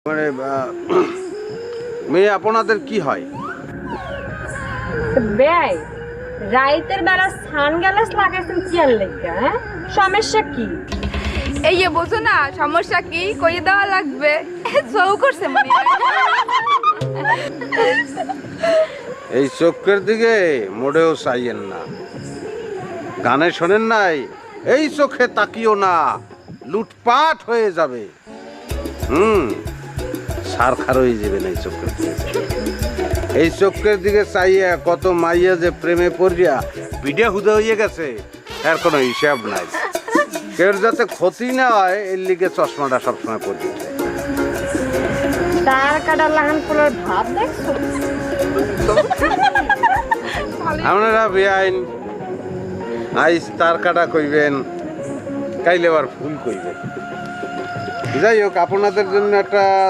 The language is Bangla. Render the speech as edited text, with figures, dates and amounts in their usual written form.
মানে মেয়ে আপনাদের কি হয়? বেয়াই রাইতের বেলা সানগ্লাস লাগাইছেন কি আর লাগবে? হ্যাঁ, সমস্যা কি? এই যে বোঝো না সমস্যা কি কইয়ে দেওয়া লাগবে। সৌ করছে মনে হয়। এই চোখের দিকে মোড়েও চাইয়েন না। গানে শোনেন নাই, এই চোখে তাকিও না, লুটপাট হয়ে যাবে। সারখার হয়ে যাবে না এই চোখের দিকে। এই চোখের দিকে চাইয়া কত মাইয়া যে প্রেমে পড়িয়া বিডে হুদে হয়ে গেছে, এর কোনো হিসাব নাই। কেউ যাতে ক্ষতি না হয় এর লিগে চশমাটা সবসময় পরিয়ে দেয়। তার কাটা লাহান ফুলের ভাব দেখছো? আপনারা বেআইন আইস তার কাটা কইবেন, কাইলে আবার ফুল কইবেন। যাই হোক, আপনাদের জন্য একটা